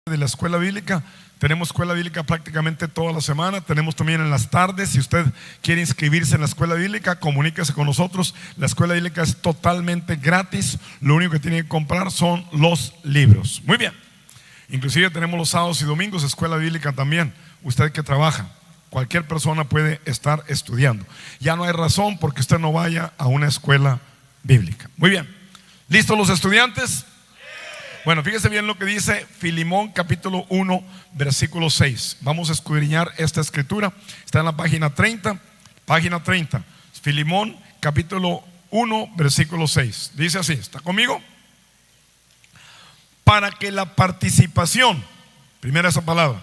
de la escuela bíblica. Tenemos escuela bíblica prácticamente toda la semana. Tenemos también en las tardes. Si usted quiere inscribirse en la escuela bíblica, comuníquese con nosotros. La escuela bíblica es totalmente gratis. Lo único que tiene que comprar son los libros. Muy bien. Inclusive tenemos los sábados y domingos escuela bíblica también. Usted que trabaja, cualquier persona puede estar estudiando. Ya no hay razón porque usted no vaya a una escuela bíblica. Muy bien. ¿Listos los estudiantes? Bueno, fíjese bien lo que dice Filemón capítulo 1 versículo 6. Vamos a escudriñar esta escritura. Está en la página 30. Página 30. Filemón capítulo 1 versículo 6. Dice así, ¿está conmigo? Para que la participación, primera esa palabra,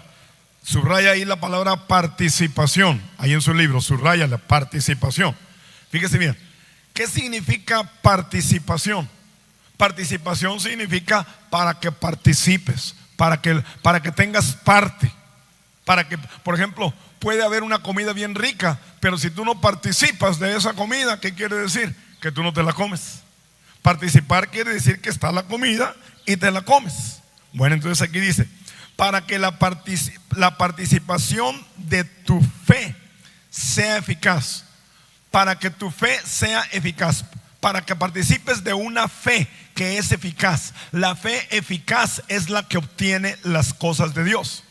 subraya ahí la palabra participación. Ahí en su libro, subraya la participación. Fíjese bien, ¿qué significa participación? Participación significa para que participes, para que tengas parte, para que, por ejemplo, puede haber una comida bien rica, pero si tú no participas de esa comida, ¿qué quiere decir? Que tú no te la comes. Participar quiere decir que está la comida y te la comes. Bueno, entonces aquí dice, para que la participación de tu fe sea eficaz, para que tu fe sea eficaz, para que participes de una fe que es eficaz. La fe eficaz es la que obtiene las cosas de Dios.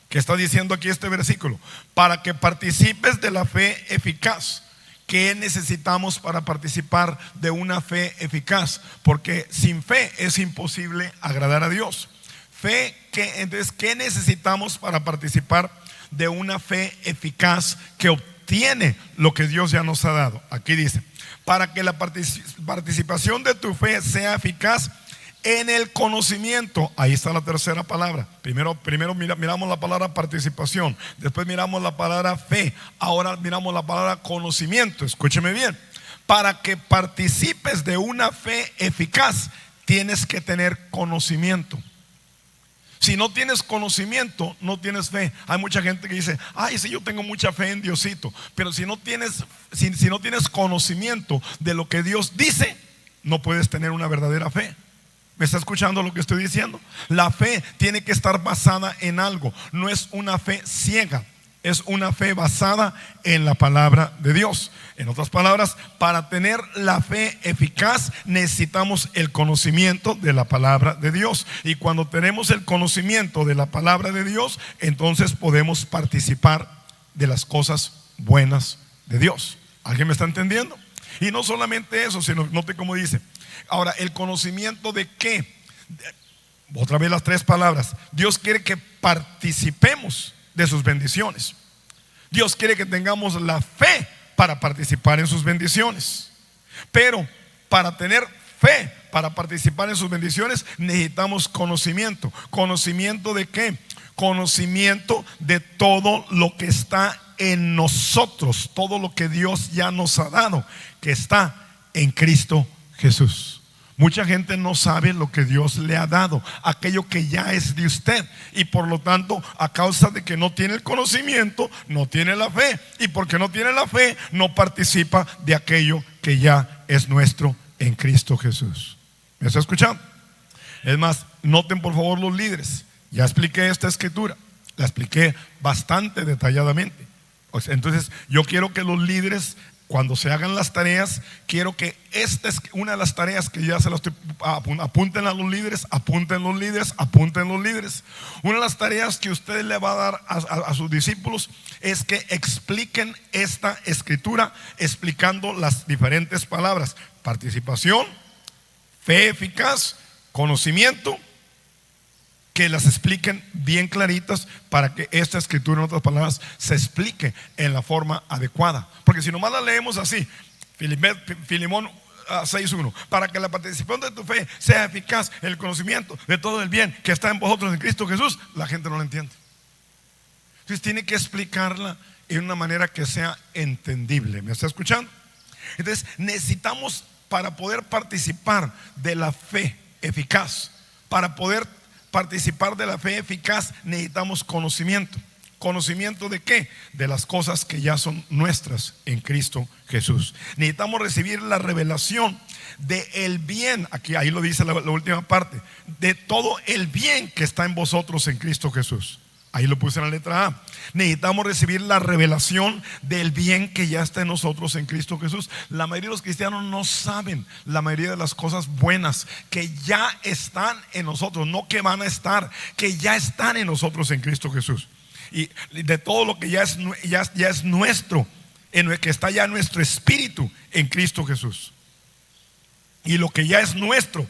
¿Qué está diciendo aquí este versículo? Para que participes de la fe eficaz. ¿Qué necesitamos para participar de una fe eficaz? Porque sin fe es imposible agradar a Dios. Entonces, ¿qué necesitamos para participar de una fe eficaz que obtiene lo que Dios ya nos ha dado? Aquí dice, para que la participación de tu fe sea eficaz en el conocimiento. Ahí está la tercera palabra. Primero miramos la palabra participación, después miramos la palabra fe, ahora miramos la palabra conocimiento. Escúcheme bien, para que participes de una fe eficaz tienes que tener conocimiento. Si no tienes conocimiento, no tienes fe. Hay mucha gente que dice, ay, sí, yo tengo mucha fe en Diosito. Pero si no tienes conocimiento de lo que Dios dice, no puedes tener una verdadera fe. ¿Me está escuchando lo que estoy diciendo? La fe tiene que estar basada en algo. No es una fe ciega, es una fe basada en la palabra de Dios. En otras palabras, para tener la fe eficaz necesitamos el conocimiento de la palabra de Dios. Y cuando tenemos el conocimiento de la palabra de Dios, entonces podemos participar de las cosas buenas de Dios. ¿Alguien me está entendiendo? Y no solamente eso, sino, note cómo dice. Ahora, ¿el conocimiento de qué? Otra vez las tres palabras. Dios quiere que participemos de sus bendiciones. Dios quiere que tengamos la fe para participar en sus bendiciones. Pero para tener fe, para participar en sus bendiciones, necesitamos conocimiento. ¿Conocimiento de qué? Conocimiento de todo lo que está en nosotros, todo lo que Dios ya nos ha dado, que está en Cristo Jesús. Mucha gente no sabe lo que Dios le ha dado, aquello que ya es de usted, y por lo tanto, a causa de que no tiene el conocimiento, no tiene la fe, y porque no tiene la fe, no participa de aquello que ya es nuestro en Cristo Jesús. ¿Me está escuchando? Es más, noten por favor los líderes. Ya expliqué esta escritura, la expliqué bastante detalladamente. Entonces, yo quiero que los líderes, cuando se hagan las tareas, quiero que esta es una de las tareas que ya se las estoy, apunten a los líderes, apunten los líderes, apunten los líderes. Una de las tareas que usted le va a dar a sus discípulos es que expliquen esta escritura, explicando las diferentes palabras: participación, fe eficaz, conocimiento. Que las expliquen bien claritas para que esta escritura, en otras palabras, se explique en la forma adecuada. Porque si nomás la leemos así, Filemón 6:1, para que la participación de tu fe sea eficaz en el conocimiento de todo el bien que está en vosotros en Cristo Jesús, la gente no la entiende. Entonces tiene que explicarla en una manera que sea entendible. ¿Me está escuchando? Entonces necesitamos, para poder participar de la fe eficaz, para poder participar de la fe eficaz, necesitamos conocimiento. ¿Conocimiento de qué? De las cosas que ya son nuestras en Cristo Jesús. Necesitamos recibir la revelación de el bien, ahí lo dice la última parte, de todo el bien que está en vosotros en Cristo Jesús. Ahí lo puse en la letra A. Necesitamos recibir la revelación del bien que ya está en nosotros en Cristo Jesús. La mayoría de los cristianos no saben la mayoría de las cosas buenas que ya están en nosotros, no que van a estar, que ya están en nosotros en Cristo Jesús. Y de todo lo que ya es nuestro, que está ya en nuestro espíritu en Cristo Jesús. Y lo que ya es nuestro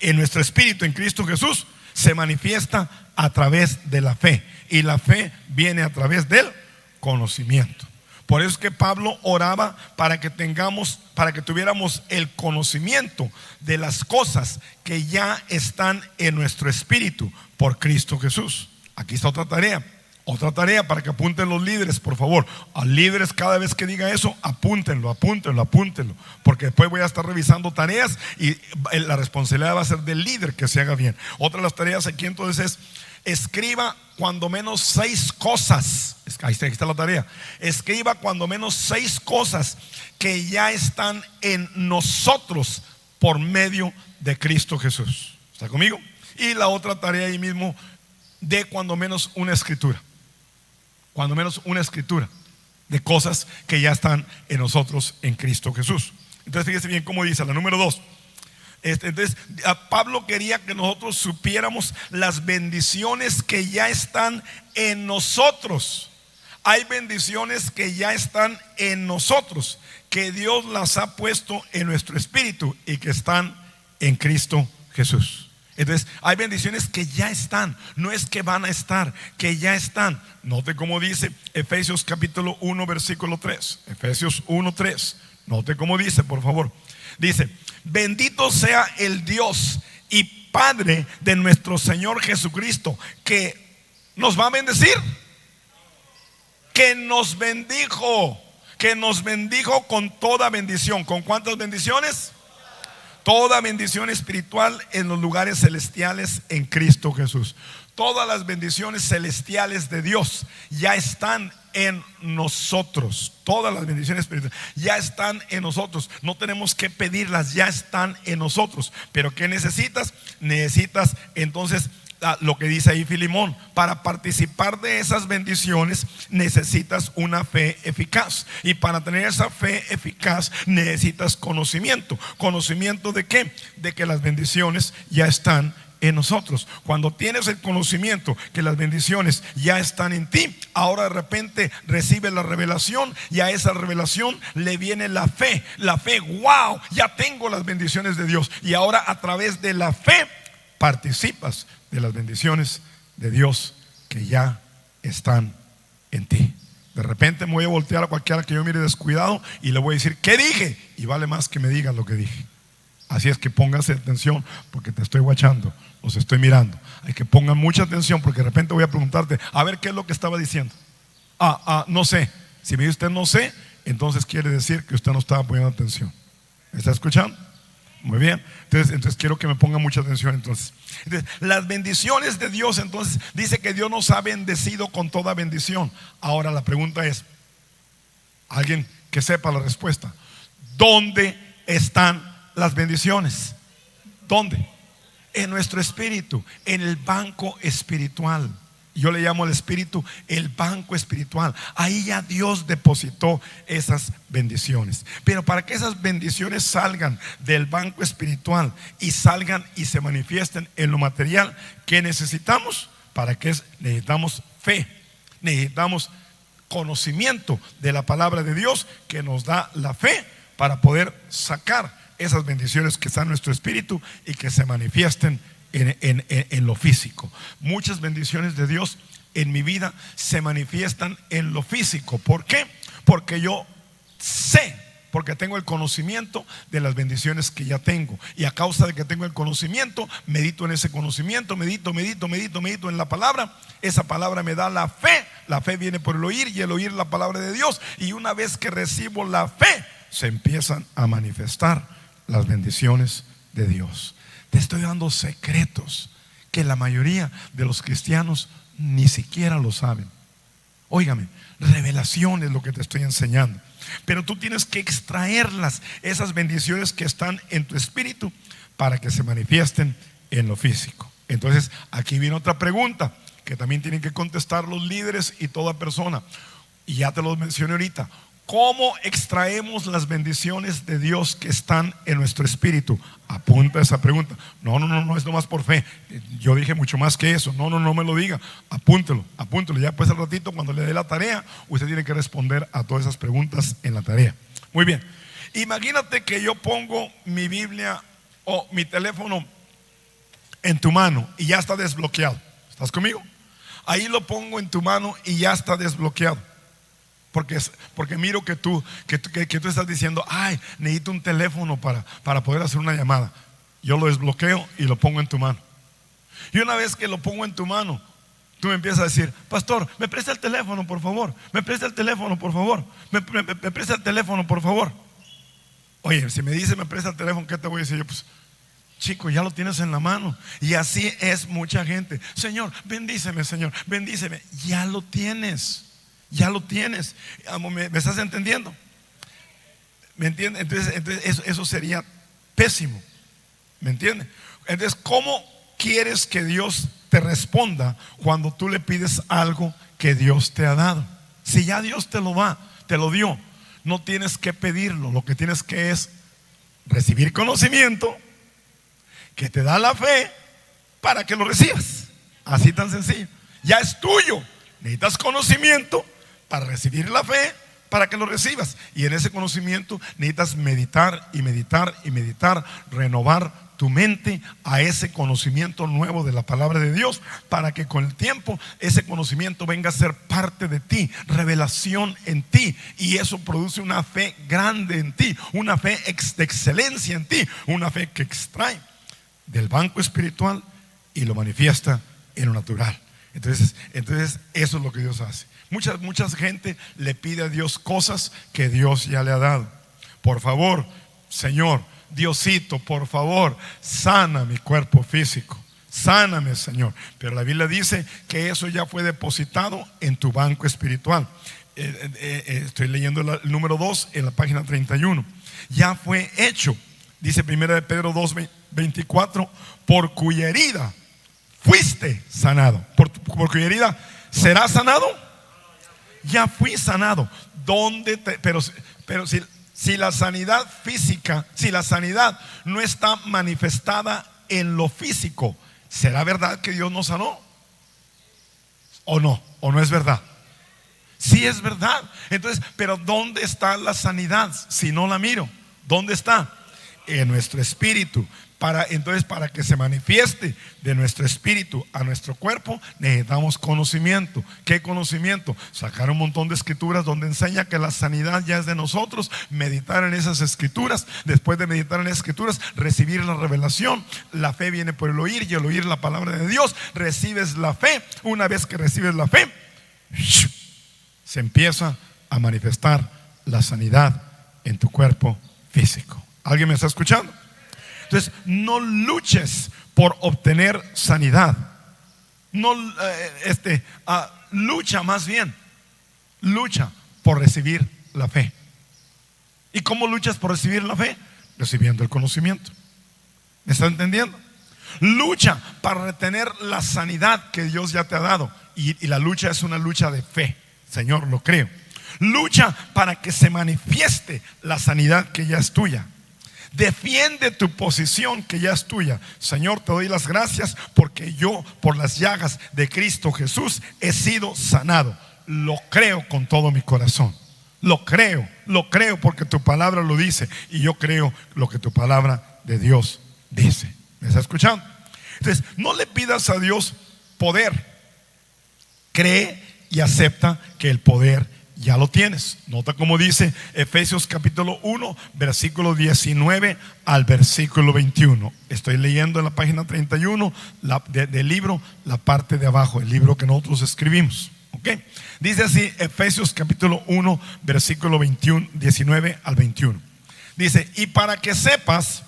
en nuestro espíritu en Cristo Jesús se manifiesta a través de la fe. Y la fe viene a través del conocimiento. Por eso es que Pablo oraba para que tuviéramos el conocimiento de las cosas que ya están en nuestro espíritu por Cristo Jesús. Aquí está otra tarea. Otra tarea para que apunten los líderes, por favor. A líderes, cada vez que diga eso, apúntenlo. Porque después voy a estar revisando tareas y la responsabilidad va a ser del líder que se haga bien. Otra de las tareas aquí entonces es: escriba cuando menos 6 cosas. Ahí está la tarea. Escriba cuando menos 6 cosas que ya están en nosotros por medio de Cristo Jesús. ¿Está conmigo? Y la otra tarea ahí mismo, de cuando menos una escritura. Cuando menos una escritura de cosas que ya están en nosotros en Cristo Jesús. Entonces fíjese bien cómo dice la número 2. Entonces Pablo quería que nosotros supiéramos las bendiciones que ya están en nosotros. Hay bendiciones que ya están en nosotros, que Dios las ha puesto en nuestro espíritu y que están en Cristo Jesús. Entonces hay bendiciones que ya están, no es que van a estar, que ya están. Note cómo dice Efesios capítulo 1 versículo 3. Efesios 1:3. Note cómo dice, por favor. Dice: bendito sea el Dios y Padre de nuestro Señor Jesucristo, que nos va a bendecir, que nos bendijo con toda bendición. ¿Con cuántas bendiciones? Toda bendición espiritual en los lugares celestiales en Cristo Jesús. Todas las bendiciones celestiales de Dios ya están en nosotros. Todas las bendiciones espirituales ya están en nosotros. No tenemos que pedirlas, ya están en nosotros. Pero ¿qué necesitas? Necesitas entonces lo que dice ahí Filemón: para participar de esas bendiciones necesitas una fe eficaz. Y para tener esa fe eficaz necesitas conocimiento. ¿Conocimiento de qué? De que las bendiciones ya están en nosotros. Cuando tienes el conocimiento que las bendiciones ya están en ti, ahora de repente recibes la revelación, y a esa revelación le viene la fe. La fe, wow, ya tengo las bendiciones de Dios. Y ahora a través de la fe participas de las bendiciones de Dios que ya están en ti. De repente me voy a voltear a cualquiera que yo mire descuidado y le voy a decir: ¿qué dije? Y vale más que me digan lo que dije. Así es que póngase atención, porque te estoy watchando, los estoy mirando. Hay que pongan mucha atención, porque de repente voy a preguntarte: a ver, ¿qué es lo que estaba diciendo? No sé. Si me dice usted no sé, entonces quiere decir que usted no estaba poniendo atención. ¿Me está escuchando? Muy bien. Entonces quiero que me pongan mucha atención. Entonces, las bendiciones de Dios, entonces dice que Dios nos ha bendecido con toda bendición. Ahora la pregunta es: alguien que sepa la respuesta, ¿dónde están las bendiciones? ¿Dónde? En nuestro espíritu, en el banco espiritual. Yo le llamo al espíritu el banco espiritual. Ahí ya Dios depositó esas bendiciones. Pero para que esas bendiciones salgan del banco espiritual y salgan y se manifiesten en lo material, ¿qué necesitamos? Necesitamos fe, necesitamos conocimiento de la palabra de Dios, que nos da la fe para poder sacar esas bendiciones que están en nuestro espíritu y que se manifiesten en lo físico. Muchas bendiciones de Dios en mi vida se manifiestan en lo físico. ¿Por qué? Porque yo sé, porque tengo el conocimiento de las bendiciones que ya tengo. Y a causa de que tengo el conocimiento, medito en ese conocimiento, medito en la palabra. Esa palabra me da la fe. La fe viene por el oír, y el oír la palabra de Dios. Y una vez que recibo la fe, se empiezan a manifestar las bendiciones de Dios. Te estoy dando secretos que la mayoría de los cristianos ni siquiera lo saben. Óigame, revelación es lo que te estoy enseñando. Pero tú tienes que extraerlas, esas bendiciones que están en tu espíritu, para que se manifiesten en lo físico. Entonces, aquí viene otra pregunta que también tienen que contestar los líderes y toda persona. Y ya te lo mencioné ahorita. ¿Cómo extraemos las bendiciones de Dios que están en nuestro espíritu? Apunta esa pregunta. No es nomás por fe. Yo dije mucho más que eso. No me lo diga. Apúntelo. Ya pues al ratito, cuando le dé la tarea, usted tiene que responder a todas esas preguntas en la tarea. Muy bien. Imagínate que yo pongo mi Biblia o mi teléfono en tu mano y ya está desbloqueado. ¿Estás conmigo? Ahí lo pongo en tu mano y ya está desbloqueado. Porque miro que tú estás diciendo, ay, necesito un teléfono para poder hacer una llamada. Yo lo desbloqueo y lo pongo en tu mano. Y una vez que lo pongo en tu mano, tú me empiezas a decir, pastor, me presta el teléfono, por favor. Me presta el teléfono, por favor. Me presta el teléfono, por favor. Oye, si me dice me presta el teléfono, ¿qué te voy a decir yo? Pues, chico, ya lo tienes en la mano. Y así es mucha gente. Señor, bendíceme, Señor, bendíceme. Ya lo tienes. ¿Me estás entendiendo? ¿Me entiendes? Entonces eso sería pésimo. ¿Me entiendes? Entonces, ¿cómo quieres que Dios te responda cuando tú le pides algo que Dios te ha dado? Si ya Dios te lo dio, no tienes que pedirlo. Lo que tienes que es recibir conocimiento que te da la fe para que lo recibas. Así tan sencillo. Ya es tuyo. Necesitas conocimiento para recibir la fe, para que lo recibas. Y en ese conocimiento necesitas meditar, renovar tu mente a ese conocimiento nuevo de la palabra de Dios, para que con el tiempo ese conocimiento venga a ser parte de ti, revelación en ti, y eso produce una fe grande en ti, una fe de excelencia en ti, una fe que extrae del banco espiritual y lo manifiesta en lo natural. Entonces eso es lo que Dios hace. Mucha gente le pide a Dios cosas que Dios ya le ha dado. Por favor, Señor, Diosito, por favor, sana mi cuerpo físico. Sáname, Señor. Pero la Biblia dice que eso ya fue depositado en tu banco espiritual. Estoy leyendo el número 2 en la página 31. Ya fue hecho. Dice 1 de Pedro 2:24, por cuya herida fuiste sanado. Por cuya herida serás sanado. Ya fui sanado. Pero si la sanidad física, si la sanidad no está manifestada en lo físico, ¿será verdad que Dios nos sanó? ¿O no? ¿O no es verdad? Sí es verdad. Entonces, pero ¿dónde está la sanidad si no la miro? ¿Dónde está? En nuestro espíritu. Entonces, para que se manifieste de nuestro espíritu a nuestro cuerpo, necesitamos conocimiento. ¿Qué conocimiento? Sacar un montón de escrituras donde enseña que la sanidad ya es de nosotros, meditar en esas escrituras. Después de meditar en esas escrituras, recibir la revelación. La fe viene por el oír, y el oír la palabra de Dios. Recibes la fe. Una vez que recibes la fe, se empieza a manifestar la sanidad en tu cuerpo físico. ¿Alguien me está escuchando? Entonces, no luches por obtener sanidad. Lucha más bien. Lucha por recibir la fe. ¿Y cómo luchas por recibir la fe? Recibiendo el conocimiento. ¿Me está entendiendo? Lucha para retener la sanidad que Dios ya te ha dado. Y la lucha es una lucha de fe. Señor, lo creo. Lucha para que se manifieste la sanidad que ya es tuya. Defiende tu posición que ya es tuya. Señor, te doy las gracias porque yo, por las llagas de Cristo Jesús, he sido sanado. Lo creo con todo mi corazón. Lo creo porque tu palabra lo dice. Y yo creo lo que tu palabra de Dios dice. ¿Me está escuchando? Entonces, no le pidas a Dios poder. Cree y acepta que el poder ya lo tienes. Nota cómo dice Efesios capítulo 1, versículo 19 al versículo 21. Estoy leyendo en la página 31 del libro, la parte de abajo, el libro que nosotros escribimos. ¿Okay? Dice así Efesios capítulo 1, versículo 19 al 21. Dice, y para que sepas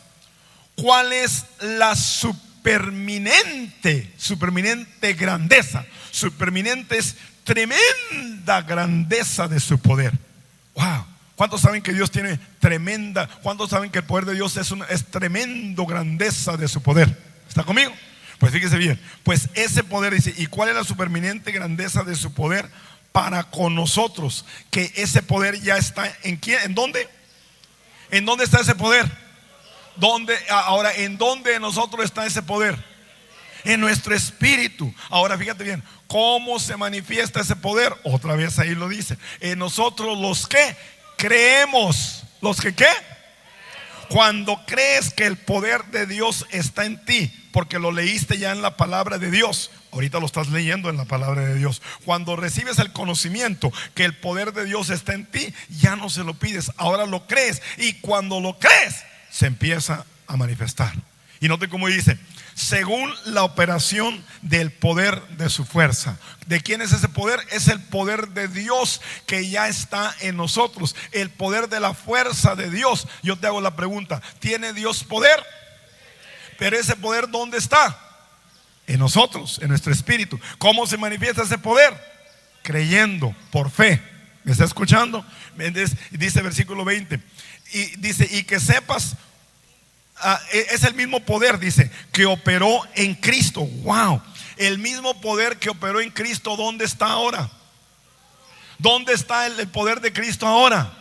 cuál es la superminente grandeza. Superminente es tremenda grandeza de su poder. Wow. ¿Cuántos saben que Dios tiene tremenda? ¿Cuántos saben que el poder de Dios es tremendo grandeza de su poder? ¿Está conmigo? Pues fíjese bien. Pues ese poder dice, ¿y cuál es la superminente grandeza de su poder para con nosotros? Que ese poder ya está ¿en quién? ¿En dónde? ¿En dónde está ese poder? ¿Dónde? Ahora, ¿en dónde en nosotros está ese poder? En nuestro espíritu. Ahora fíjate bien, ¿cómo se manifiesta ese poder? Otra vez ahí lo dice. En nosotros los que creemos. ¿Los que qué? Cuando crees que el poder de Dios está en ti, porque lo leíste ya en la palabra de Dios, ahorita lo estás leyendo en la palabra de Dios. Cuando recibes el conocimiento que el poder de Dios está en ti, ya no se lo pides, ahora lo crees. Y cuando lo crees, se empieza a manifestar. Y note cómo dice, según la operación del poder de su fuerza. ¿De quién es ese poder? Es el poder de Dios que ya está en nosotros. El poder de la fuerza de Dios. Yo te hago la pregunta, ¿tiene Dios poder? Pero ese poder, ¿dónde está? En nosotros, en nuestro espíritu. ¿Cómo se manifiesta ese poder? Creyendo, por fe. ¿Me está escuchando? Dice versículo 20. Y dice, y que sepas, es el mismo poder, dice, que operó en Cristo. Wow. El mismo poder que operó en Cristo, ¿dónde está ahora? ¿Dónde está el poder de Cristo ahora?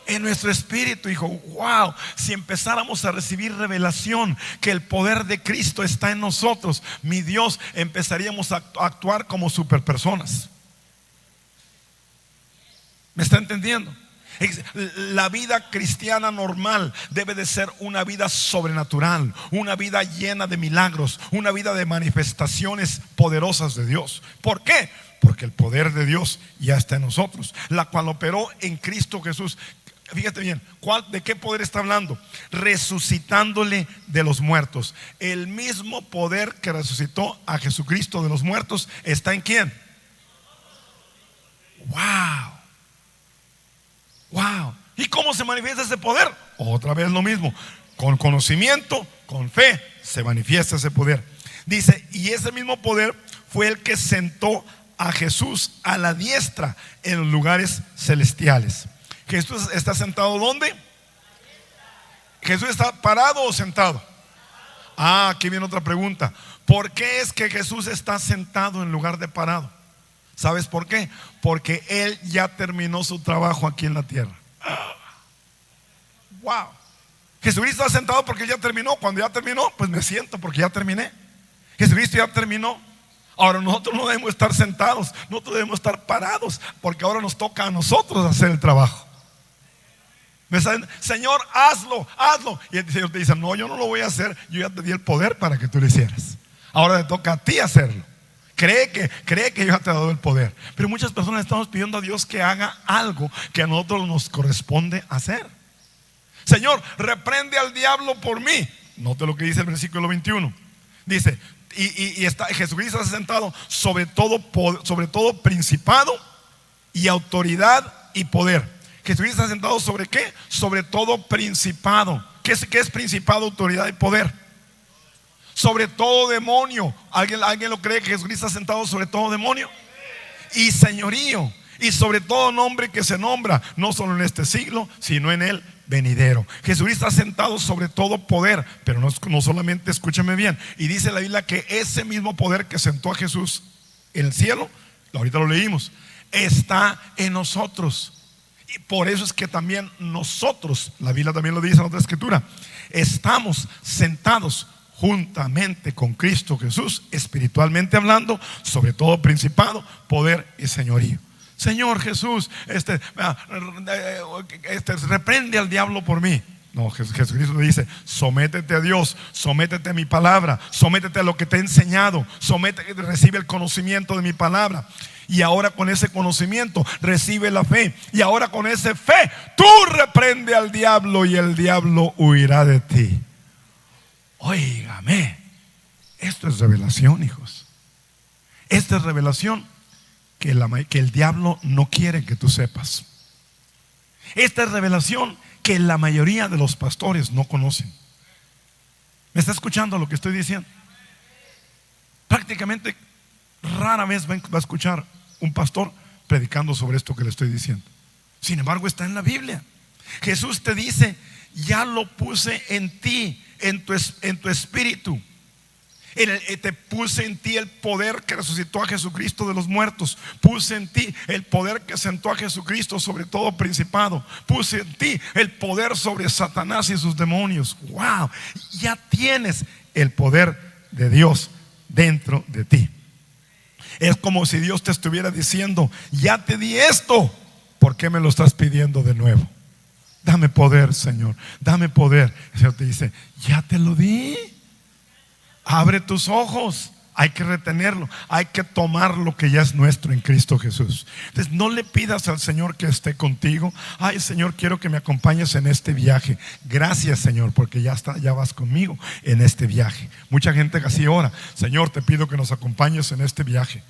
En nuestro espíritu, hijo. Wow. Si empezáramos a recibir revelación que el poder de Cristo está en nosotros, mi Dios, empezaríamos a actuar como superpersonas. ¿Me está entendiendo? La vida cristiana normal debe de ser una vida sobrenatural, una vida llena de milagros, una vida de manifestaciones poderosas de Dios. ¿Por qué? Porque el poder de Dios ya está en nosotros, la cual operó en Cristo Jesús. Fíjate bien, ¿de qué poder está hablando? Resucitándole de los muertos. El mismo poder que resucitó a Jesucristo de los muertos está en ¿quién? Wow. Wow. ¿Y cómo se manifiesta ese poder? Otra vez lo mismo. Con conocimiento, con fe, se manifiesta ese poder. Dice, y ese mismo poder fue el que sentó a Jesús a la diestra en los lugares celestiales. ¿Jesús está sentado dónde? ¿Jesús está parado o sentado? Aquí viene otra pregunta. ¿Por qué es que Jesús está sentado en lugar de parado? ¿Sabes por qué? Porque Él ya terminó su trabajo aquí en la tierra. Wow. Jesucristo está sentado porque ya terminó. Cuando ya terminó, pues me siento porque ya terminé. Jesucristo ya terminó. Ahora nosotros no debemos estar sentados, nosotros debemos estar parados, porque ahora nos toca a nosotros hacer el trabajo. ¿Me saben? Señor, hazlo, hazlo. Y el Señor te dice, no, yo no lo voy a hacer. Yo ya te di el poder para que tú lo hicieras. Ahora te toca a ti hacerlo. Cree que yo te he dado el poder. Pero muchas personas estamos pidiendo a Dios que haga algo que a nosotros nos corresponde hacer. Señor, reprende al diablo por mí. Note lo que dice el versículo 21. Dice, Jesucristo está sentado sobre todo principado y autoridad y poder. Jesucristo está sentado sobre ¿qué? Sobre todo principado. ¿Qué es principado, autoridad y poder? Sobre todo demonio. ¿Alguien lo cree que Jesucristo está sentado sobre todo demonio? Y señorío. Y sobre todo nombre que se nombra, no solo en este siglo, sino en el venidero. Jesucristo está sentado sobre todo poder. Pero no solamente, escúchame bien. Y dice la Biblia que ese mismo poder que sentó a Jesús en el cielo, ahorita lo leímos, está en nosotros. Y por eso es que también nosotros, la Biblia también lo dice en otra escritura, estamos sentados juntamente con Cristo Jesús, espiritualmente hablando, sobre todo principado, poder y señorío. Señor Jesús, reprende al diablo por mí. No, Jesucristo dice, sométete a Dios, sométete a mi palabra, sométete a lo que te he enseñado, recibe el conocimiento de mi palabra. Y ahora con ese conocimiento recibe la fe. Y ahora con esa fe tú reprende al diablo y el diablo huirá de ti. Óigame, esto es revelación, hijos. Esta es revelación que el diablo no quiere que tú sepas. Esta es revelación que la mayoría de los pastores no conocen. ¿Me está escuchando lo que estoy diciendo? prácticamente rara vez va a escuchar un pastor predicando sobre esto que le estoy diciendo. Sin embargo, está en la Biblia. Jesús te dice: ya lo puse en ti, en tu espíritu. Te puse en ti el poder que resucitó a Jesucristo de los muertos. Puse en ti el poder que sentó a Jesucristo sobre todo principado. Puse en ti el poder sobre Satanás y sus demonios. Wow, ya tienes el poder de Dios dentro de ti. Es como si Dios te estuviera diciendo: ya te di esto, ¿por qué me lo estás pidiendo de nuevo? Dame poder, Señor, dame poder. El Señor te dice: ya te lo di. Abre tus ojos. Hay que retenerlo, hay que tomar lo que ya es nuestro en Cristo Jesús. Entonces no le pidas al Señor que esté contigo: ay, Señor, quiero que me acompañes en este viaje. Gracias, Señor, porque ya vas conmigo en este viaje. Mucha gente así ora: Señor, te pido que nos acompañes en este viaje.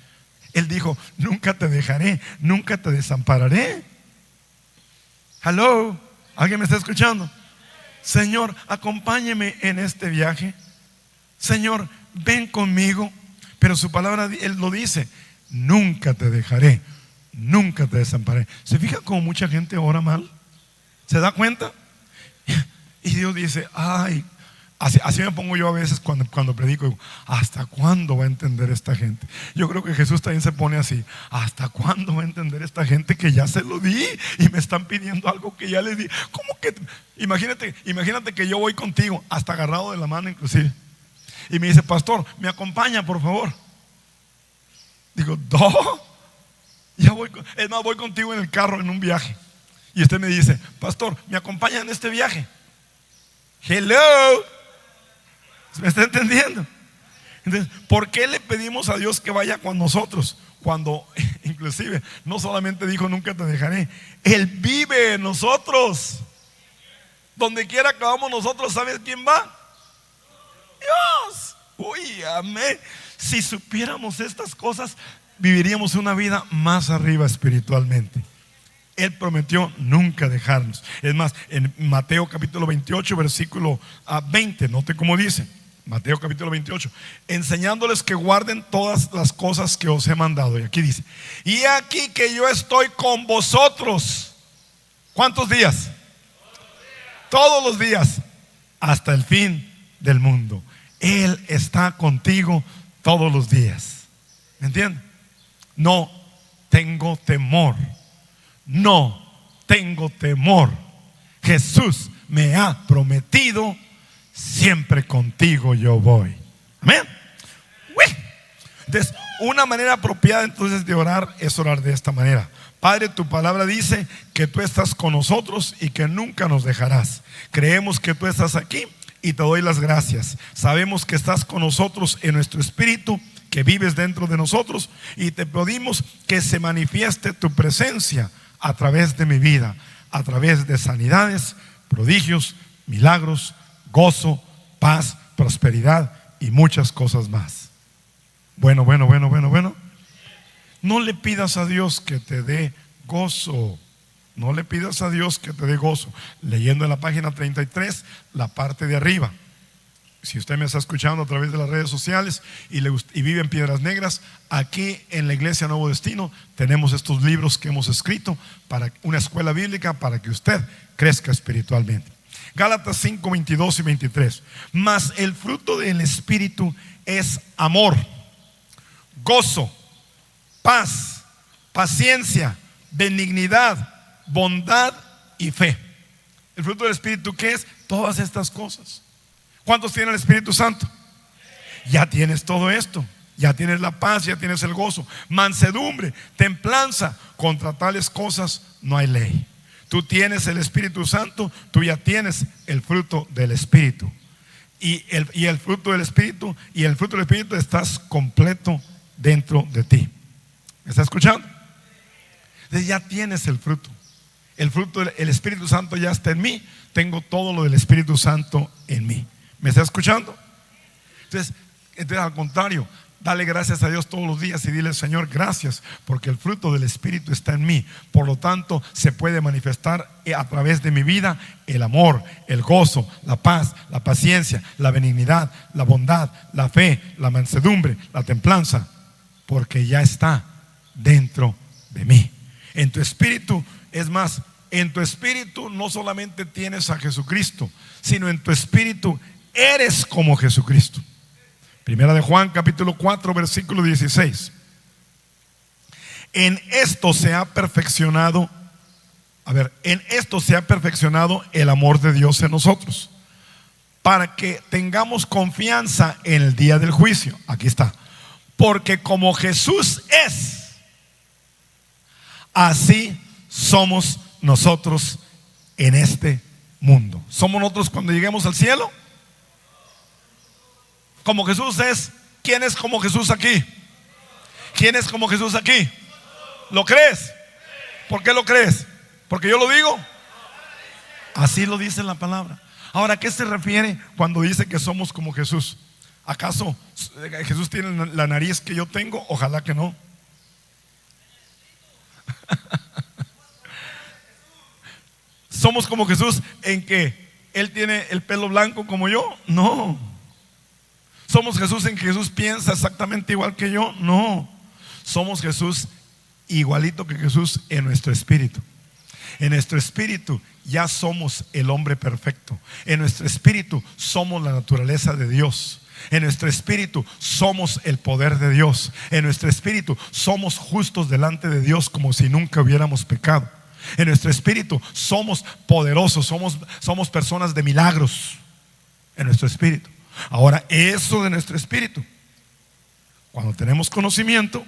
Él dijo: nunca te dejaré, nunca te desampararé. Hello, ¿alguien me está escuchando? Señor, acompáñeme en este viaje. Señor, ven conmigo. Pero su palabra, Él lo dice: nunca te dejaré, nunca te desampararé. ¿Se fija cómo mucha gente ora mal? ¿Se da cuenta? Y Dios dice: ay, así me pongo yo a veces cuando predico. Digo: ¿hasta cuándo va a entender esta gente? Yo creo que Jesús también se pone así: ¿hasta cuándo va a entender esta gente que ya se lo di y me están pidiendo algo que ya les di? ¿Cómo que? Imagínate que yo voy contigo, hasta agarrado de la mano inclusive, y me dice: pastor, ¿me acompaña, por favor? Digo: no, ya voy. Es más, voy contigo en el carro en un viaje, y usted me dice: pastor, ¿me acompaña en este viaje? Hello, ¿me está entendiendo? Entonces, ¿por qué le pedimos a Dios que vaya con nosotros? Cuando inclusive no solamente dijo: nunca te dejaré, Él vive en nosotros. Donde quiera que vamos nosotros, ¿sabes quién va? Dios. Uy, amén. Si supiéramos estas cosas, viviríamos una vida más arriba espiritualmente. Él prometió nunca dejarnos. Es más, en Mateo capítulo 28 versículo 20, note cómo dice Mateo capítulo 28: enseñándoles que guarden todas las cosas que os he mandado. Y aquí dice: y aquí que yo estoy con vosotros. ¿Cuántos días? Todos los días, hasta el fin del mundo. Él está contigo todos los días. ¿Me entienden? No tengo temor. No tengo temor. Jesús me ha prometido: siempre contigo yo voy. Amén. Entonces, una manera apropiada entonces de orar es orar de esta manera: Padre, tu palabra dice que tú estás con nosotros y que nunca nos dejarás. Creemos que tú estás aquí y te doy las gracias. Sabemos que estás con nosotros en nuestro espíritu, que vives dentro de nosotros, y te pedimos que se manifieste tu presencia a través de mi vida, a través de sanidades, prodigios, milagros, gozo, paz, prosperidad y muchas cosas más. Bueno. No le pidas a Dios que te dé gozo. No le pidas a Dios que te dé gozo. Leyendo en la página 33, la parte de arriba. Si usted me está escuchando a través de las redes sociales y vive en Piedras Negras, aquí en la Iglesia Nuevo Destino tenemos estos libros que hemos escrito para una escuela bíblica, para que usted crezca espiritualmente. Gálatas 5, 22 y 23. Mas el fruto del Espíritu es amor, gozo, paz, paciencia, benignidad, bondad y fe. El fruto del Espíritu, ¿qué es? Todas estas cosas. ¿Cuántos tienen el Espíritu Santo? Ya tienes todo esto. Ya tienes la paz, ya tienes el gozo, mansedumbre, templanza. Contra tales cosas no hay ley. Tú tienes el Espíritu Santo, tú ya tienes el fruto del Espíritu. Y el fruto del Espíritu, estás completo dentro de ti. ¿Me está escuchando? Entonces ya tienes el fruto. El Espíritu Santo ya está en mí. Tengo todo lo del Espíritu Santo en mí. ¿Me está escuchando? Entonces al contrario, Dale gracias a Dios todos los días y dile: Señor, gracias, porque el fruto del Espíritu está en mí. Por lo tanto, se puede manifestar a través de mi vida el amor, el gozo, la paz, la paciencia, la benignidad, la bondad, la fe, la mansedumbre, la templanza, porque ya está dentro de mí. En tu espíritu, es más, en tu espíritu no solamente tienes a Jesucristo, sino en tu espíritu eres como Jesucristo. Primera de Juan capítulo 4 versículo 16. En esto se ha perfeccionado el amor de Dios en nosotros, para que tengamos confianza en el día del juicio. Aquí está. Porque como Jesús es, así somos nosotros en este mundo. ¿Somos nosotros cuando lleguemos al cielo? Como Jesús es. ¿Quién es como Jesús aquí? ¿Quién es como Jesús aquí? ¿Lo crees? ¿Por qué lo crees? ¿Porque yo lo digo? Así lo dice la palabra. Ahora, ¿a qué se refiere cuando dice que somos como Jesús? ¿Acaso Jesús tiene la nariz que yo tengo? Ojalá que no. ¿Somos como Jesús en que Él tiene el pelo blanco como yo? No. ¿Somos Jesús en que Jesús piensa exactamente igual que yo? No. Somos Jesús igualito que Jesús en nuestro espíritu. En nuestro espíritu ya somos el hombre perfecto. En nuestro espíritu somos la naturaleza de Dios. En nuestro espíritu somos el poder de Dios. En nuestro espíritu somos justos delante de Dios como si nunca hubiéramos pecado. En nuestro espíritu somos poderosos, somos personas de milagros. En nuestro espíritu. Ahora, eso de nuestro espíritu, cuando tenemos conocimiento,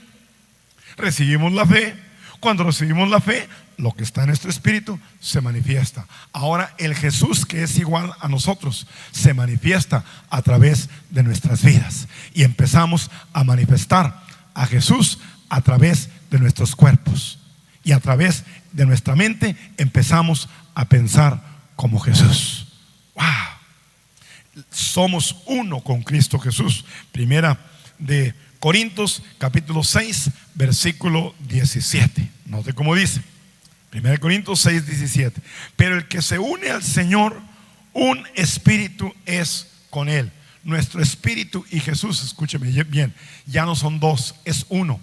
recibimos la fe. Cuando recibimos la fe, lo que está en nuestro espíritu se manifiesta. Ahora el Jesús que es igual a nosotros se manifiesta a través de nuestras vidas. Y empezamos a manifestar a Jesús a través de nuestros cuerpos. Y a través de nuestra mente empezamos a pensar como Jesús. ¡Wow! Somos uno con Cristo Jesús. Primera de Corintios capítulo 6 versículo 17. Note cómo dice. Primera de Corintios 6, 17. Pero el que se une al Señor, un espíritu es con Él. Nuestro espíritu y Jesús, escúcheme bien, ya no son dos, es uno.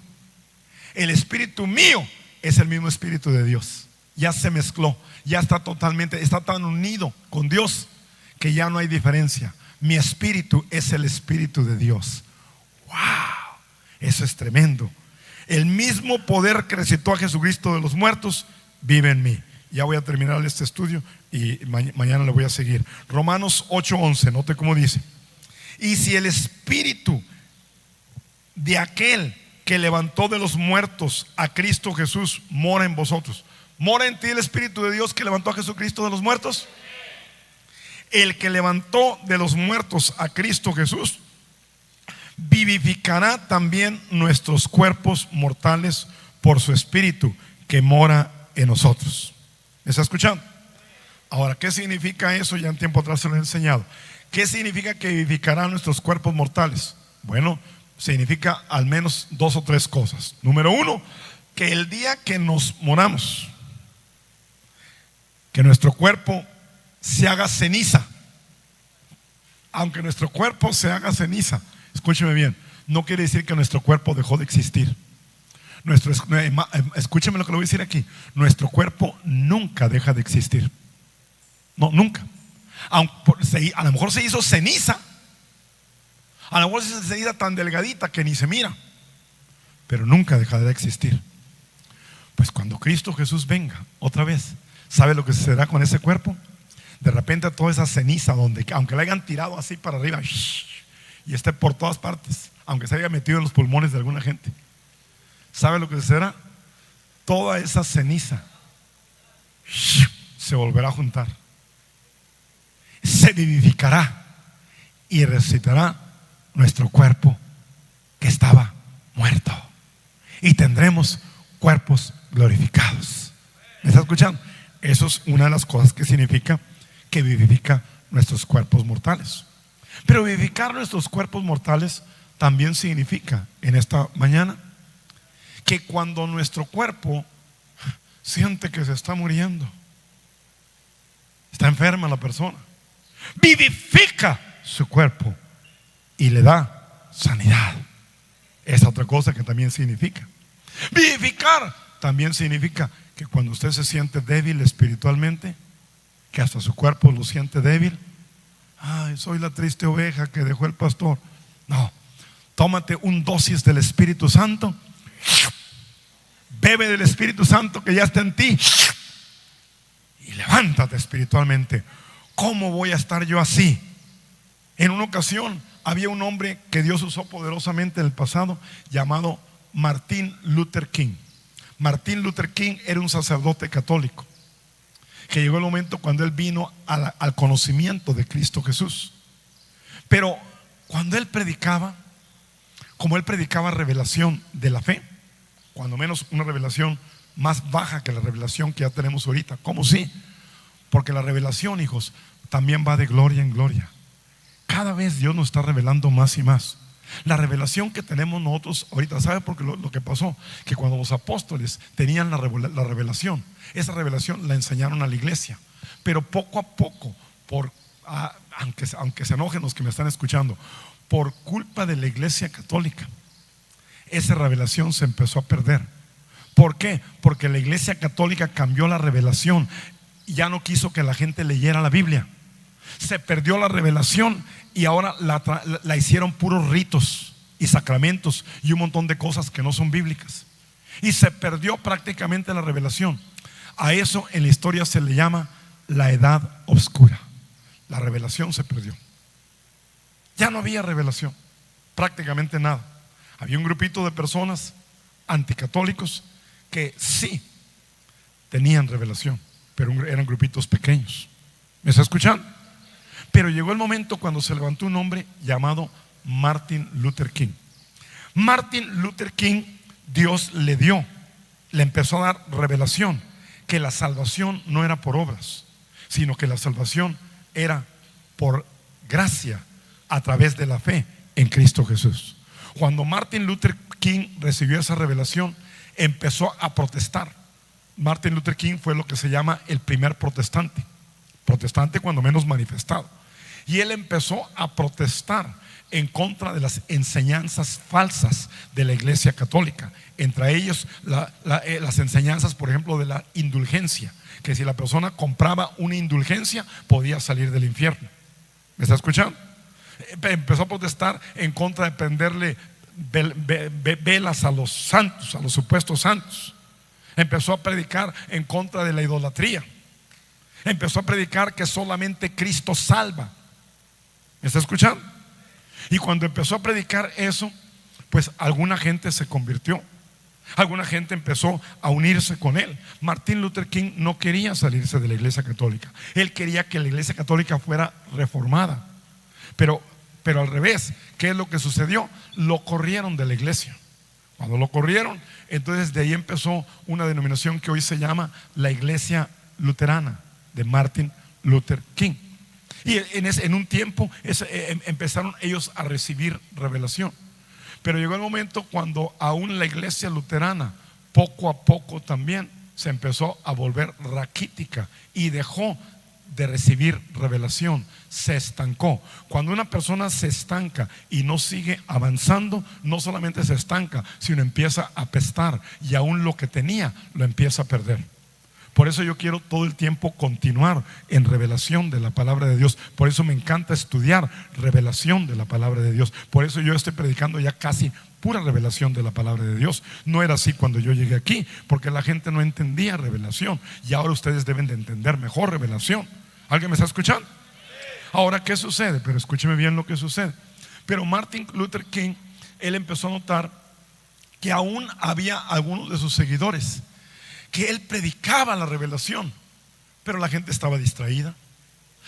El espíritu mío es el mismo espíritu de Dios. Ya se mezcló, ya está tan unido con Dios que ya no hay diferencia. Mi espíritu es el espíritu de Dios. ¡Wow! Eso es tremendo. El mismo poder que resucitó a Jesucristo de los muertos vive en mí. Ya voy a terminar este estudio y mañana le voy a seguir. Romanos 8:11, note cómo dice. Y si el espíritu de aquel que levantó de los muertos a Cristo Jesús mora en vosotros, ¿mora en ti el espíritu de Dios que levantó a Jesucristo de los muertos? El que levantó de los muertos a Cristo Jesús vivificará también nuestros cuerpos mortales por su espíritu que mora en nosotros. ¿Me está escuchando? Ahora, ¿qué significa eso? Ya en tiempo atrás se lo he enseñado. ¿Qué significa que vivificará nuestros cuerpos mortales? Bueno, significa al menos dos o tres cosas. Número uno, que el día que nos moramos, que nuestro cuerpo se haga ceniza. Aunque nuestro cuerpo se haga ceniza, escúcheme bien, no quiere decir que nuestro cuerpo dejó de existir. Escúcheme lo que le voy a decir aquí. Nuestro cuerpo nunca deja de existir. No, nunca. A lo mejor se hizo ceniza. A lo mejor se hizo ceniza tan delgadita que ni se mira, pero nunca dejará de existir. Pues cuando Cristo Jesús venga otra vez, ¿sabe lo que sucederá con ese cuerpo? De repente toda esa ceniza, aunque la hayan tirado así para arriba y esté por todas partes, aunque se haya metido en los pulmones de alguna gente, ¿sabe lo que sucederá? Toda esa ceniza se volverá a juntar, se vivificará y resucitará nuestro cuerpo que estaba muerto, y tendremos cuerpos glorificados. ¿Me está escuchando? Eso es una de las cosas que significa que vivifica nuestros cuerpos mortales. Pero vivificar nuestros cuerpos mortales también significa en esta mañana que cuando nuestro cuerpo siente que se está muriendo, está enferma la persona, vivifica su cuerpo y le da sanidad. Es otra cosa que también significa. Vivificar también significa que cuando usted se siente débil espiritualmente, que hasta su cuerpo lo siente débil, ay, soy la triste oveja que dejó el pastor. No, tómate un dosis del Espíritu Santo, bebe del Espíritu Santo que ya está en ti y levántate espiritualmente. ¿Cómo voy a estar yo así? En una ocasión había un hombre que Dios usó poderosamente en el pasado, llamado Martin Luther King. Martin Luther King era un sacerdote católico que llegó el momento cuando él vino al conocimiento de Cristo Jesús. Pero cuando él predicaba, como él predicaba revelación de la fe, cuando menos una revelación más baja que la revelación que ya tenemos ahorita. ¿Cómo sí? Porque la revelación, hijos, también va de gloria en gloria. Cada vez Dios nos está revelando más y más. La revelación que tenemos nosotros ahorita, ¿sabe por qué lo que pasó? Que cuando los apóstoles tenían la revelación, esa revelación la enseñaron a la iglesia. Pero poco a poco, aunque se enojen los que me están escuchando, por culpa de la iglesia católica, esa revelación se empezó a perder. ¿Por qué? Porque la iglesia católica cambió la revelación y ya no quiso que la gente leyera la Biblia. Se perdió la revelación y ahora la hicieron puros ritos y sacramentos y un montón de cosas que no son bíblicas. Y se perdió prácticamente la revelación. A eso en la historia se le llama la edad oscura. La revelación se perdió. Ya no había revelación, prácticamente nada. Había un grupito de personas anticatólicos que sí tenían revelación, pero eran grupitos pequeños. ¿Me está escuchando? Pero llegó el momento cuando se levantó un hombre llamado Martin Luther King. Martin Luther King, Dios le empezó a dar revelación que la salvación no era por obras, sino que la salvación era por gracia a través de la fe en Cristo Jesús. Cuando Martin Luther King recibió esa revelación, empezó a protestar. Martin Luther King fue lo que se llama el primer protestante cuando menos manifestado. Y él empezó a protestar en contra de las enseñanzas falsas de la iglesia católica. Entre ellos las enseñanzas, por ejemplo, de la indulgencia, que si la persona compraba una indulgencia podía salir del infierno. ¿Me está escuchando? Empezó a protestar en contra de prenderle velas a los santos, a los supuestos santos. Empezó a predicar en contra de la idolatría. Empezó a predicar que solamente Cristo salva. ¿Me está escuchando? Y cuando empezó a predicar eso, pues alguna gente se convirtió. Alguna gente empezó a unirse con él. Martin Luther King no quería salirse de la iglesia católica. Él quería que la iglesia católica fuera reformada. Pero al revés, ¿qué es lo que sucedió? Lo corrieron de la iglesia. Cuando lo corrieron, entonces de ahí empezó una denominación que hoy se llama la Iglesia Luterana de Martin Luther King. Y en un tiempo empezaron ellos a recibir revelación. Pero llegó el momento cuando aún la iglesia luterana poco a poco también se empezó a volver raquítica y dejó de recibir revelación, se estancó. Cuando una persona se estanca y no sigue avanzando, no solamente se estanca, sino empieza a apestar y aún lo que tenía lo empieza a perder. Por eso yo quiero todo el tiempo continuar en revelación de la palabra de Dios. Por eso me encanta estudiar revelación de la palabra de Dios. Por eso yo estoy predicando ya casi pura revelación de la palabra de Dios. No era así cuando yo llegué aquí, porque la gente no entendía revelación. Y ahora ustedes deben de entender mejor revelación. ¿Alguien me está escuchando? Ahora, ¿qué sucede? Pero escúcheme bien lo que sucede. Pero Martin Luther King, él empezó a notar que aún había algunos de sus seguidores que él predicaba la revelación, pero la gente estaba distraída,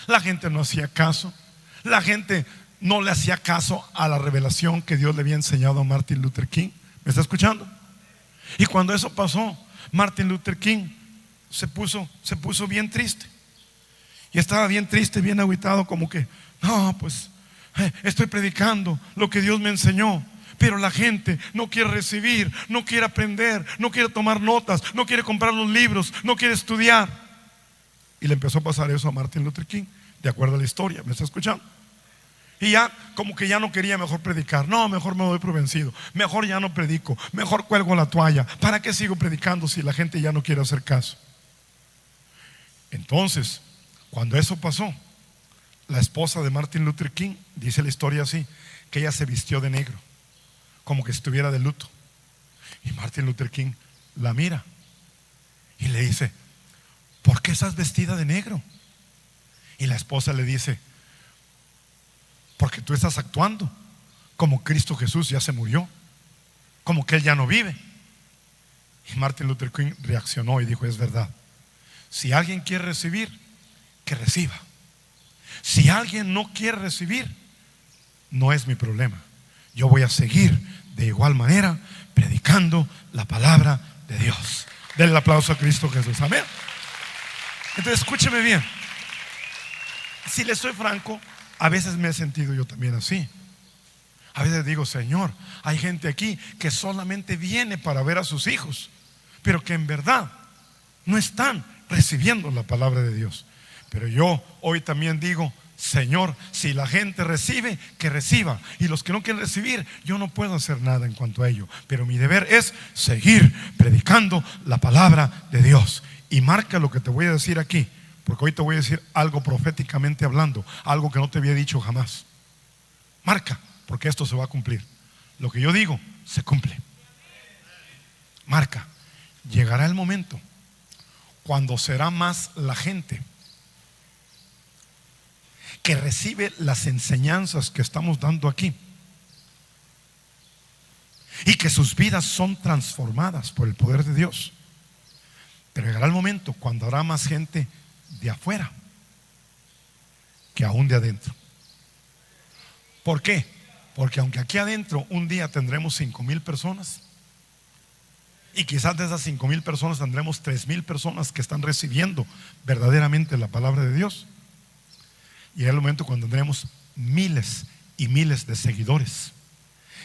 la gente no hacía caso, la gente no le hacía caso a la revelación que Dios le había enseñado a Martin Luther King. ¿Me está escuchando? Y cuando eso pasó, Martin Luther King se puso bien triste. Y estaba bien triste, bien agüitado, como que, no, pues Estoy predicando lo que Dios me enseñó, pero la gente no quiere recibir, no quiere aprender, no quiere tomar notas, no quiere comprar los libros, no quiere estudiar. Y le empezó a pasar eso a Martin Luther King, de acuerdo a la historia. ¿Me está escuchando? Y ya como que ya no quería mejor predicar. No, mejor me doy por vencido. Mejor ya no predico. Mejor cuelgo la toalla. ¿Para qué sigo predicando si la gente ya no quiere hacer caso? Entonces, cuando eso pasó, la esposa de Martin Luther King, dice la historia así, que ella se vistió de negro, como que estuviera de luto. Y Martin Luther King la mira y le dice: ¿por qué estás vestida de negro? Y la esposa le dice: porque tú estás actuando como Cristo Jesús ya se murió, como que Él ya no vive. Y Martin Luther King reaccionó y dijo: es verdad. Si alguien quiere recibir, que reciba. Si alguien no quiere recibir, no es mi problema. Yo voy a seguir de igual manera predicando la palabra de Dios. Denle el aplauso a Cristo Jesús. Amén. Entonces escúcheme bien. Si le soy franco, a veces me he sentido yo también así. A veces digo: Señor, hay gente aquí que solamente viene para ver a sus hijos, pero que en verdad no están recibiendo la palabra de Dios. Pero yo hoy también digo: Señor, si la gente recibe, que reciba. Y los que no quieren recibir, yo no puedo hacer nada en cuanto a ello. Pero mi deber es seguir predicando la palabra de Dios. Y marca lo que te voy a decir aquí, porque hoy te voy a decir algo proféticamente hablando, algo que no te había dicho jamás. Marca, porque esto se va a cumplir. Lo que yo digo se cumple. Marca, llegará el momento cuando será más la gente que recibe las enseñanzas que estamos dando aquí y que sus vidas son transformadas por el poder de Dios. Pero llegará el momento cuando habrá más gente de afuera que aún de adentro. ¿Por qué? Porque aunque aquí adentro un día tendremos 5,000 personas, y quizás de esas 5,000 personas tendremos 3,000 personas que están recibiendo verdaderamente la palabra de Dios, llegará el momento cuando tendremos miles y miles de seguidores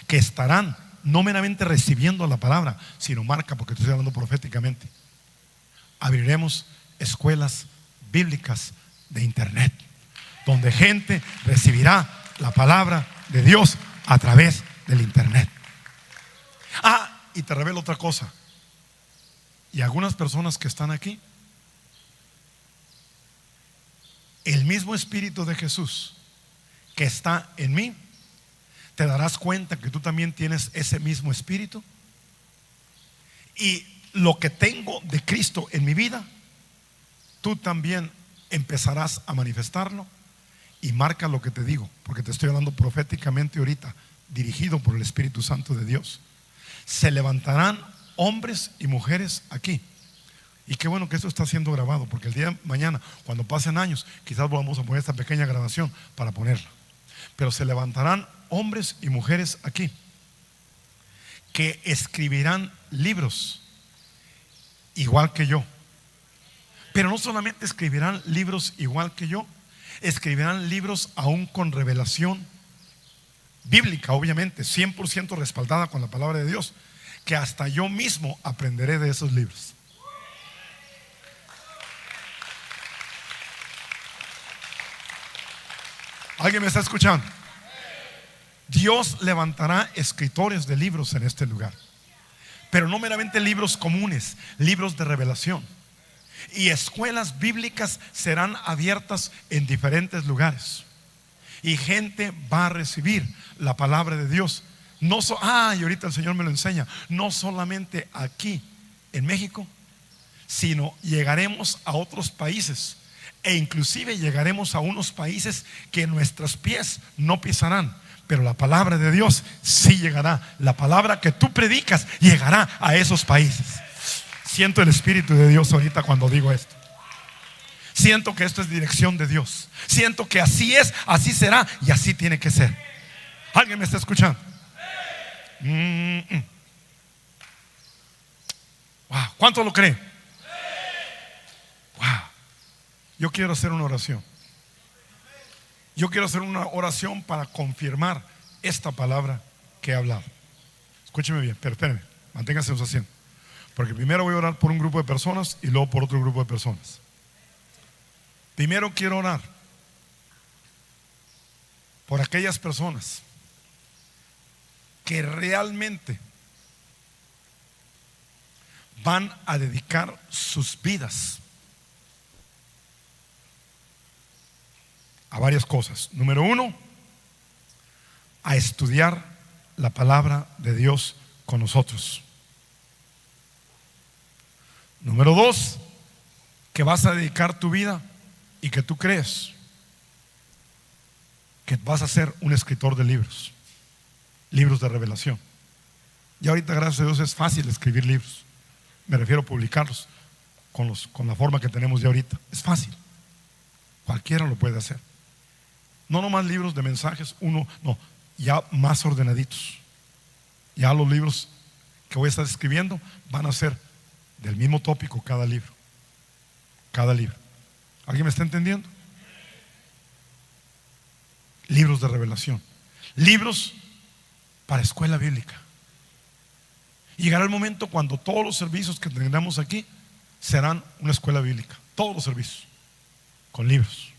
que estarán no meramente recibiendo la palabra, sino, marca, porque estoy hablando proféticamente, abriremos escuelas bíblicas de internet, donde gente recibirá la palabra de Dios a través del internet. Y te revelo otra cosa. Y algunas personas que están aquí, el mismo Espíritu de Jesús que está en mí, te darás cuenta que tú también tienes ese mismo Espíritu. Y lo que tengo de Cristo en mi vida, tú también empezarás a manifestarlo. Y marca lo que te digo, porque te estoy hablando proféticamente ahorita, dirigido por el Espíritu Santo de Dios. Se levantarán hombres y mujeres aquí. Y qué bueno que esto está siendo grabado, porque el día de mañana, cuando pasen años, quizás vamos a poner esta pequeña grabación para ponerla. Pero se levantarán hombres y mujeres aquí que escribirán libros igual que yo. Pero no solamente escribirán libros igual que yo, escribirán libros aún con revelación bíblica, obviamente 100% respaldada con la palabra de Dios, que hasta yo mismo aprenderé de esos libros. ¿Alguien me está escuchando? Dios levantará escritores de libros en este lugar, pero no meramente libros comunes, libros de revelación. Y escuelas bíblicas serán abiertas en diferentes lugares, y gente va a recibir la palabra de Dios. Y ahorita el Señor me lo enseña. No solamente aquí en México, sino llegaremos a otros países, e inclusive llegaremos a unos países que nuestros pies no pisarán, pero la palabra de Dios sí llegará. La palabra que tú predicas llegará a esos países. Siento el Espíritu de Dios ahorita cuando digo esto. Siento que esto es dirección de Dios. Siento que así es, así será y así tiene que ser. ¿Alguien me está escuchando? Wow. ¿Cuánto lo creen? Wow. Yo quiero hacer una oración. Yo quiero hacer una oración para confirmar esta palabra que he hablado. Escúcheme bien, pero espérenme, manténganse en su asiento. Porque primero voy a orar por un grupo de personas y luego por otro grupo de personas. Primero quiero orar por aquellas personas que realmente van a dedicar sus vidas a varias cosas. Número uno, a estudiar la palabra de Dios con nosotros. Número dos, que vas a dedicar tu vida y que tú crees que vas a ser un escritor de libros, libros de revelación. Y ahorita, gracias a Dios, es fácil escribir libros. Me refiero a publicarlos con la forma que tenemos ya ahorita. Es fácil, cualquiera lo puede hacer. No nomás libros de mensajes, no, ya más ordenaditos. Ya los libros que voy a estar escribiendo van a ser del mismo tópico cada libro. Cada libro. ¿Alguien me está entendiendo? Libros de revelación, libros para escuela bíblica. Llegará el momento cuando todos los servicios que tengamos aquí serán una escuela bíblica. Todos los servicios con libros.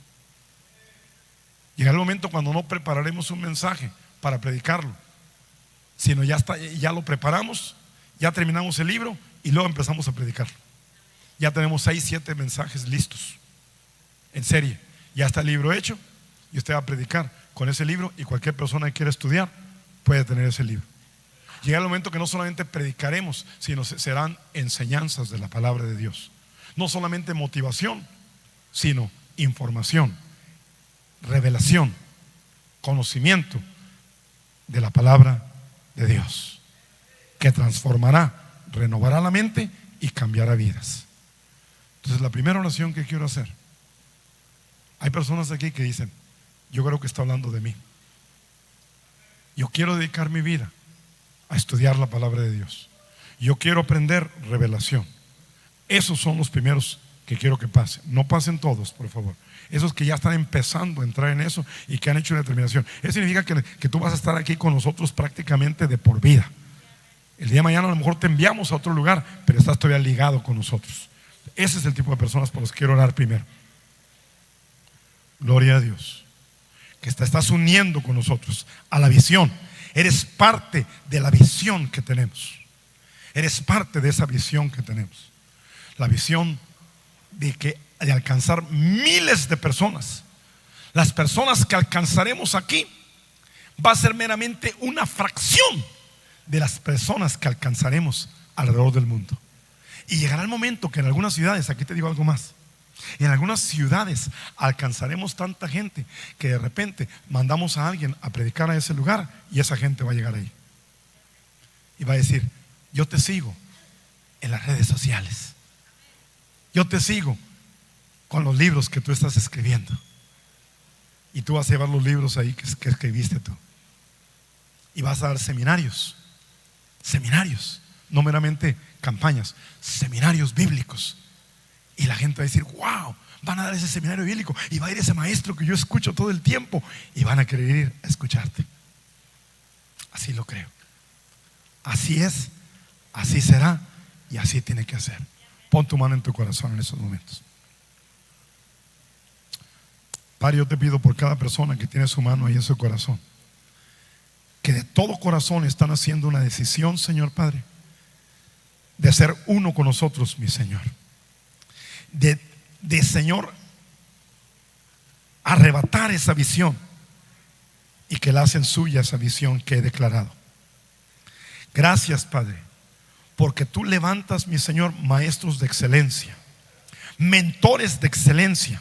Llegará el momento cuando no prepararemos un mensaje para predicarlo, sino ya lo preparamos, ya terminamos el libro y luego empezamos a predicarlo. Ya tenemos 6, 7 mensajes listos en serie. Ya está el libro hecho y usted va a predicar con ese libro, y cualquier persona que quiera estudiar puede tener ese libro. Llega el momento que no solamente predicaremos, sino serán enseñanzas de la palabra de Dios. No solamente motivación, sino información, revelación, conocimiento de la palabra de Dios, que transformará, renovará la mente y cambiará vidas. Entonces, la primera oración que quiero hacer, hay personas aquí que dicen: yo creo que está hablando de mí. Yo quiero dedicar mi vida a estudiar la palabra de Dios. Yo quiero aprender revelación. Esos son los primeros que quiero que pasen. No pasen todos, por favor. Esos que ya están empezando a entrar en eso y que han hecho una determinación. Eso significa que tú vas a estar aquí con nosotros prácticamente de por vida. El día de mañana a lo mejor te enviamos a otro lugar, pero estás todavía ligado con nosotros. Ese es el tipo de personas por los que quiero orar primero. Gloria a Dios, que te estás uniendo con nosotros a la visión. Eres parte de la visión que tenemos. Eres parte de esa visión que tenemos. La visión de alcanzar miles de personas. Las personas que alcanzaremos aquí va a ser meramente una fracción de las personas que alcanzaremos alrededor del mundo. Y llegará el momento que en algunas ciudades, aquí te digo algo más, en algunas ciudades alcanzaremos tanta gente que de repente mandamos a alguien a predicar a ese lugar y esa gente va a llegar ahí y va a decir: yo te sigo en las redes sociales, yo te sigo con los libros que tú estás escribiendo, y tú vas a llevar los libros ahí que escribiste tú, y vas a dar seminarios, no meramente campañas, seminarios bíblicos. Y la gente va a decir: wow, van a dar ese seminario bíblico y va a ir ese maestro que yo escucho todo el tiempo, y van a querer ir a escucharte. Así lo creo. Así es, así será y así tiene que ser. Pon tu mano en tu corazón en esos momentos. Padre, yo te pido por cada persona que tiene su mano ahí en su corazón, que de todo corazón están haciendo una decisión, Señor Padre, de ser uno con nosotros, mi Señor. De Señor, arrebatar esa visión y que la hacen suya esa visión que he declarado. Gracias, Padre, porque tú levantas, mi Señor, maestros de excelencia, mentores de excelencia,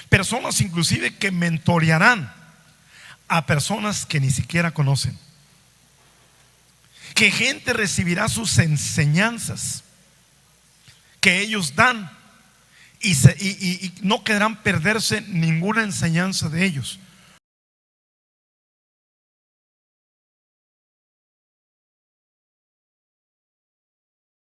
personas inclusive que mentorearán a personas que ni siquiera conocen, que gente recibirá sus enseñanzas que ellos dan y no querrán perderse ninguna enseñanza de ellos,